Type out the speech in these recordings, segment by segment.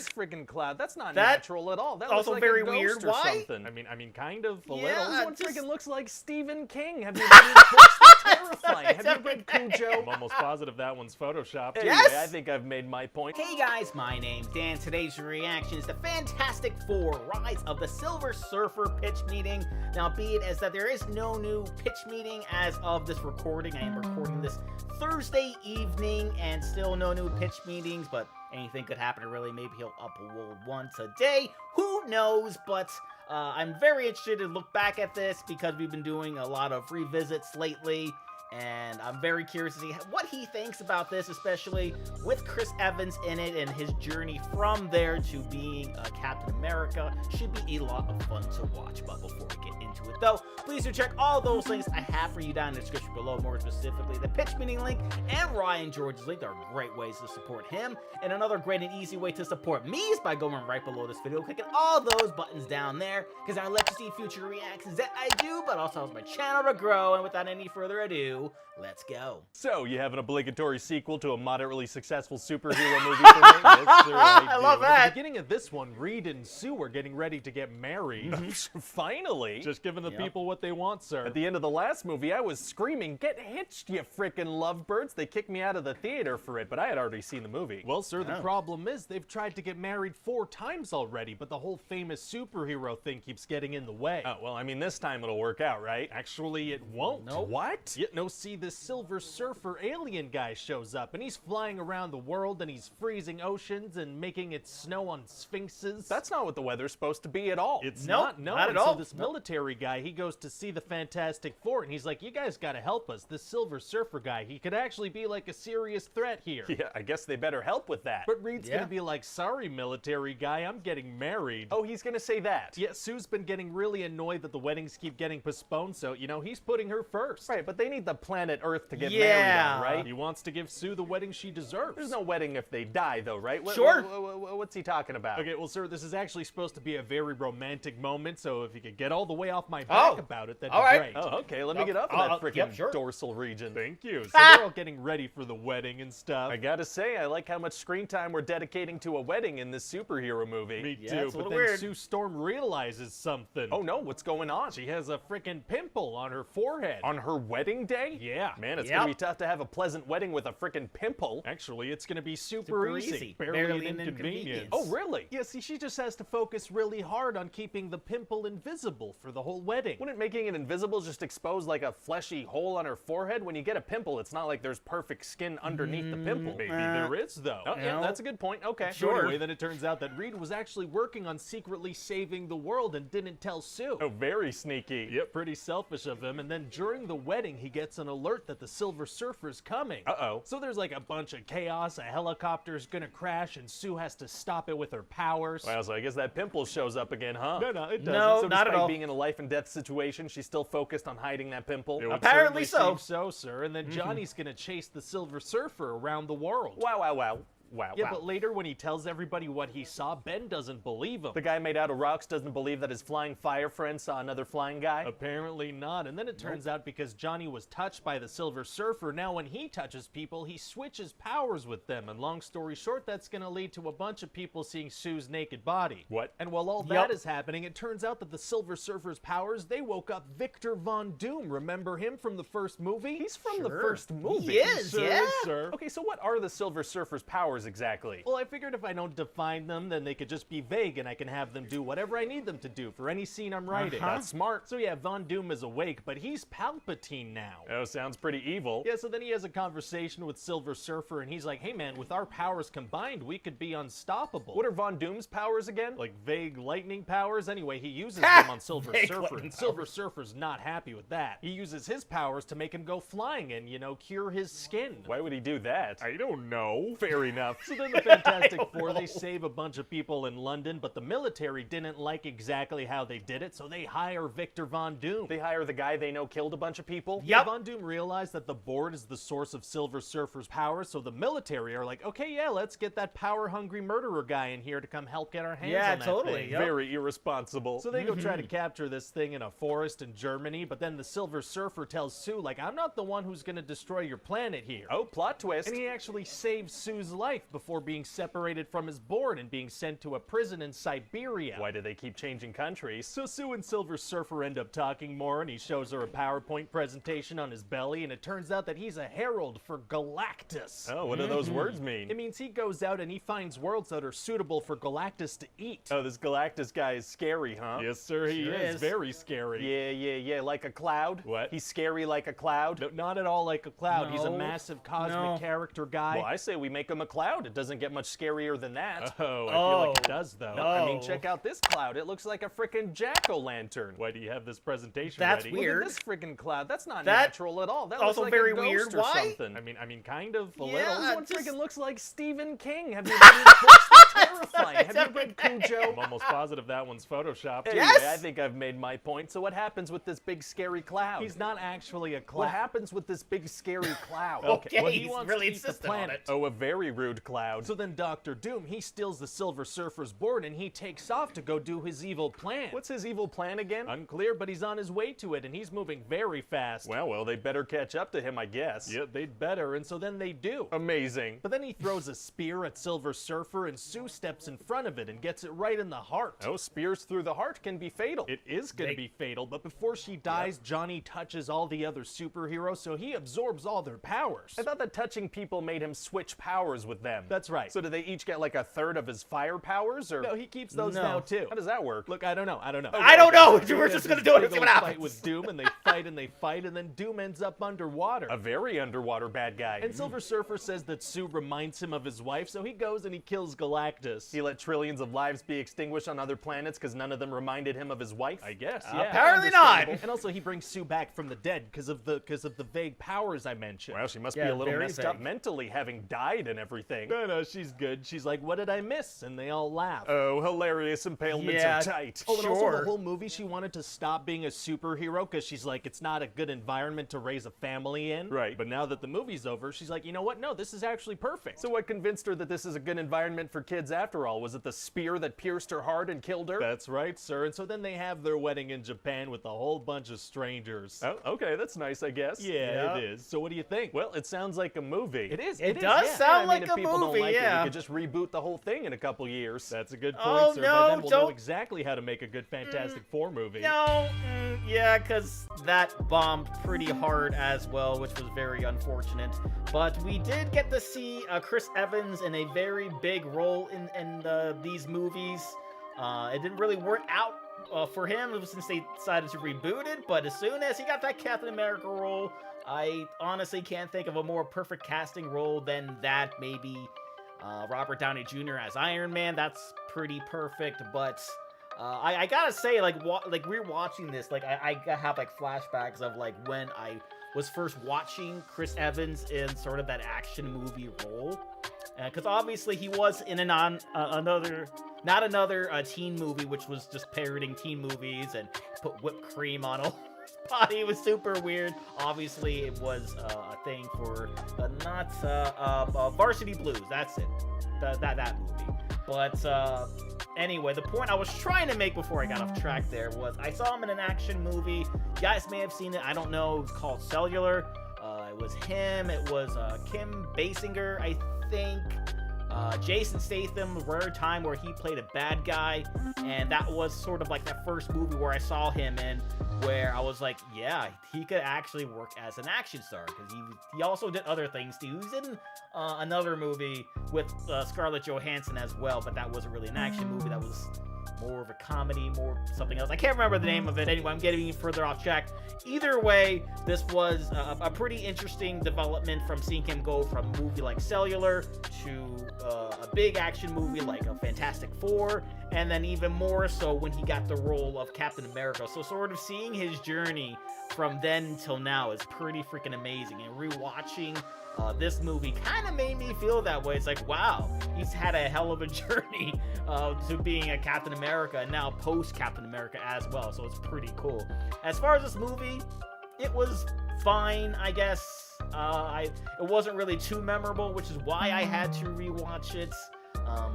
this friggin' cloud. That's not natural at all. That also looks like very a ghost weird. or Why? something. I mean, kind of a Yeah, little. This one just- friggin' looks like Stephen King. Have you read his books? They're terrifying. Have you read Cujo? I'm almost positive that one's phphotoshopped. Anyway, Yes! I think I've made my point. Hey guys, my name's Dan. Today's reaction is the Fantastic Four: Rise of the Silver Surfer pitch meeting. Now, be it as that there is no new pitch meeting as of this recording. I am recording this Thursday evening, and still no new pitch meetings, but anything could happen. Really, maybe he'll upload one today. Who knows? But I'm very interested to look back at this because we've been doing a lot of revisits lately. And I'm very curious to see what he thinks about this, especially with Chris Evans in it and his journey from there to being Captain America. Should be a lot of fun to watch. But before we get into it, though, please do check all those links I have for you down in the description below. More specifically, the pitch meeting link and Ryan George's link. There are great ways to support him. And another great and easy way to support me is by going right below this video, clicking all those buttons down there, because I let you see future reactions that I do, but also helps my channel to grow. And without any further ado, let's go. So, you have an obligatory sequel to a moderately successful superhero movie for me? Yes, sir, I love do. that. At the beginning of this one, Reed and Sue are getting ready to get married. Finally. Just giving the people what they want, sir. At the end of the last movie, I was screaming, "Get hitched, you frickin' lovebirds!" They kicked me out of the theater for it, but I had already seen the movie. Well, sir, the problem is they've tried to get married 4 times already, but the whole famous superhero thing keeps getting in the way. Oh, well, I mean, this time it'll work out, right? Actually, it won't. No. What? Yeah, no, see, this Silver Surfer alien guy shows up, and he's flying around the world, and he's freezing oceans and making it snow on sphinxes. That's not what the weather's supposed to be at all. It's Nope, not, no. not at And all. So this military guy, he goes to see the Fantastic Four, and he's like, you guys gotta help us. This Silver Surfer guy, he could actually be like a serious threat here. Yeah, I guess they better help with that. But Reed's Yeah. gonna be like, sorry, military guy, I'm getting married. Oh, he's gonna say that? Yeah, Sue's been getting really annoyed that the weddings keep getting postponed, so, you know, he's putting her first. Right, but they need the planet Earth to get married Yeah. on, right? He wants to give Sue the wedding she deserves. There's no wedding if they die, though, right? Sure. What's he talking about? Okay, well, sir, this is actually supposed to be a very romantic moment, so if you could get all the way off my back about it, that'd all be right. great. Oh, okay, let me get up in that freaking yep, sure. dorsal region. Thank you. So they're all getting ready for the wedding and stuff. I gotta say, I like how much screen time we're dedicating to a wedding in this superhero movie. Me Yeah, too, it's a but little then weird. Sue Storm realizes something. Oh no, what's going on? She has a freaking pimple on her forehead. On her wedding day? Yeah. Man, it's Yep. gonna be tough to have a pleasant wedding with a freaking pimple. Actually, it's gonna be super Super easy. easy. Barely an inconvenience. Oh, really? Yeah, see, she just has to focus really hard on keeping the pimple invisible for the whole wedding. Wouldn't making it invisible just expose like a fleshy hole on her forehead? When you get a pimple, it's not like there's perfect skin underneath the pimple. Maybe there is, though. Oh, yeah, No. that's a good point. Okay. So Sure. anyway, then it turns out that Reed was actually working on secretly saving the world and didn't tell Sue. Oh, very sneaky. Yep, pretty selfish of him. And then during the wedding, he gets an alert that the Silver Surfer's coming. Uh-oh. So there's like a bunch of chaos, a helicopter's gonna crash, and Sue has to stop it with her powers. Wow, so I guess that pimple shows up again, huh? No, it doesn't. No, So not at despite all. being in a life and death situation, she's still focused on hiding that pimple. It would Apparently certainly so. seem so, sir. And then Johnny's gonna chase the Silver Surfer around the world. Wow, wow, wow. Wow, Yeah, wow. but later when he tells everybody what he saw, Ben doesn't believe him. The guy made out of rocks doesn't believe that his flying fire friend saw another flying guy? Apparently not. And then it turns out because Johnny was touched by the Silver Surfer, now when he touches people, he switches powers with them. And long story short, that's going to lead to a bunch of people seeing Sue's naked body. What? And while all that is happening, it turns out that the Silver Surfer's powers, they woke up Victor Von Doom. Remember him from the first movie? He's from the Sure. first movie. He is, Sure yeah. is, sir. Okay, so what are the Silver Surfer's powers exactly? Well, I figured if I don't define them, then they could just be vague and I can have them do whatever I need them to do for any scene I'm writing. That's smart. So yeah, Von Doom is awake, but he's Palpatine now. Oh, sounds pretty evil. Yeah, so then he has a conversation with Silver Surfer, and he's like, hey man, with our powers combined, we could be unstoppable. What are Von Doom's powers again? Like vague lightning powers? Anyway, he uses them on Silver Vague Surfer, lightning and Silver Surfer's not happy with that. He uses his powers to make him go flying and, you know, cure his skin. Why would he do that? I don't know. Fair enough. So then the Fantastic Four, they save a bunch of people in London, but the military didn't like exactly how they did it, so they hire Victor Von Doom. They hire the guy they know killed a bunch of people? Yep. Von Doom realized that the board is the source of Silver Surfer's power, so the military are like, okay, yeah, let's get that power-hungry murderer guy in here to come help get our hands on that totally. thing. Yep. Very irresponsible. So they go try to capture this thing in a forest in Germany, but then the Silver Surfer tells Sue, like, I'm not the one who's gonna destroy your planet here. Oh, plot twist. And he actually saves Sue's life life before being separated from his board and being sent to a prison in Siberia. Why do they keep changing countries? So Sue and Silver Surfer end up talking more, and he shows her a PowerPoint presentation on his belly, and it turns out that he's a herald for Galactus. Oh, what do those words mean? It means he goes out and he finds worlds that are suitable for Galactus to eat. Oh, this Galactus guy is scary, huh? Yes, sir, he Sure is. is. Very scary. Yeah, like a cloud? What? He's scary like a cloud? No, not at all like a cloud. He's a No. massive cosmic No. character guy. Well, I say we make him a cloud. It doesn't get much scarier than that. Oh, I feel like it Oh, does, though. no. I mean, check out this cloud. It looks like a frickin' jack-o'-lantern. Why do you have this presentation That's ready? weird. Look at this friggin' cloud. That's not That- natural at all. That also looks like very a ghost weird. or Why? something. I mean, kind of a Yeah, little. This one just- friggin' looks like Stephen King. Have you read his books? They're terrifying. Have you read Cujo? I'm almost positive that one's photoshopped. Anyway, Yes! I think I've made my point. So what happens with this big scary cloud? He's not actually a What cloud. happens with this big scary cloud? Okay, well, he he's wants really to eat the insistent on planet. it. Oh, a very rude cloud. So then Dr. Doom, he steals the Silver Surfer's board and he takes off to go do his evil plan. What's his evil plan again? Unclear, but he's on his way to it and he's moving very fast. Well, they better catch up to him, I guess. Yeah, they'd better, and so then they do. Amazing. But then he throws a spear at Silver Surfer and Sue steps in front of it and gets it right in the heart. Oh, spears through the heart can be fatal. It is going to be fatal, but before she dies, Johnny touches all the other superheroes, so he absorbs all their powers. I thought that touching people made him switch powers with them. That's right. So do they each get like a third of his fire powers, or No, he keeps those No. now too. how does that work? Look, I don't know. I don't know. He We're has just gonna this do it and big see what old happens. fight with Doom, and they fight and they fight, and then Doom ends up underwater. A very underwater bad guy. And Silver Surfer says that Sue reminds him of his wife, so he goes and he kills Galactus. He let trillions of lives be extinguished on other planets because none of them reminded him of his wife? I guess, yeah. Apparently not. And also, he brings Sue back from the dead because of the vague powers I mentioned. Well, she must be Yeah, a little very messed up vague. mentally, having died and everything. No, she's good. She's like, "What did I miss?" And they all laugh. Oh, hilarious impalements Yeah. are tight. Oh, and also the Sure. whole movie, she wanted to stop being a superhero because she's like, it's not a good environment to raise a family in. Right. But now that the movie's over, she's like, you know what? No, this is actually perfect. So what convinced her that this is a good environment for kids after all? Was it the spear that pierced her heart and killed her? That's right, sir. And so then they have their wedding in Japan with a whole bunch of strangers. Oh, okay, that's nice, I guess. Yeah, Yeah. it is. So what do you think? Well, it sounds like a movie. It is. It is, does yeah. sound I mean, like if a people don't movie, like it, yeah. we could just reboot the whole thing in a couple years. That's a good point, Oh, sir. no, By then we'll know don't- exactly how to make a good Fantastic Four movie. No, yeah, because that bombed pretty hard as well, which was very unfortunate. But we did get to see Chris Evans in a very big role in these movies. It didn't really work out for him since they decided to reboot it, but as soon as he got that Captain America role, I honestly can't think of a more perfect casting role than that. Maybe Robert Downey Jr. as Iron Man. That's pretty perfect, but I gotta say, like rewatching this, like I have like flashbacks of like when I was first watching Chris Evans in sort of that action movie role, because obviously he was in another teen movie, which was just parroting teen movies and put whipped cream on all his body. It was super weird. Obviously, it was a thing for Varsity Blues. That's it. That movie. But anyway, the point I was trying to make before I got off track there was I saw him in an action movie. You guys may have seen it. I don't know. It's called Cellular. It was him. It was Kim Basinger, I think. Jason Statham, the rare time where he played a bad guy, and that was sort of like that first movie where I saw him in, where I was like, yeah, he could actually work as an action star, because he also did other things too. He was in another movie with Scarlett Johansson as well, but that wasn't really an action movie. That was more of a comedy, more something else. I can't remember the name of it. Anyway, I'm getting further off track. Either way, this was a pretty interesting development from seeing him go from a movie like Cellular to a big action movie like a Fantastic Four, and then even more so when he got the role of Captain America. So sort of seeing his journey from then until now is pretty freaking amazing. And rewatching this movie kind of made me feel that way. It's like, wow, he's had a hell of a journey to being a Captain America, and now post Captain America as well. So it's pretty cool. As far as this movie, it was fine, I guess. It wasn't really too memorable, which is why I had to rewatch it.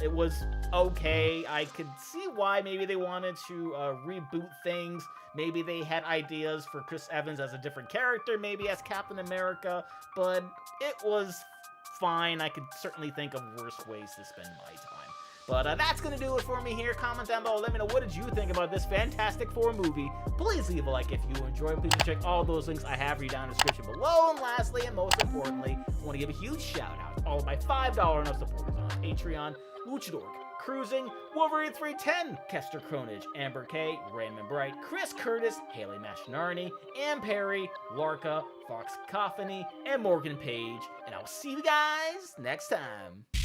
It was okay. I could see why maybe they wanted to reboot things. Maybe they had ideas for Chris Evans as a different character, maybe as Captain America, but it was fine. I could certainly think of worse ways to spend my time. But that's going to do it for me here. Comment down below. Let me know, what did you think about this Fantastic Four movie? Please leave a like if you enjoyed. Please check all those links I have for you down in the description below. And lastly, and most importantly, I want to give a huge shout out to all of my $5 and up supporters on Patreon: Luchador, Cruising, Wolverine 310, Kester Cronage, Amber K, Raymond Bright, Chris Curtis, Haley Machinarni, Ann Perry, Larka, Fox Cacophony, and Morgan Page. And I'll see you guys next time.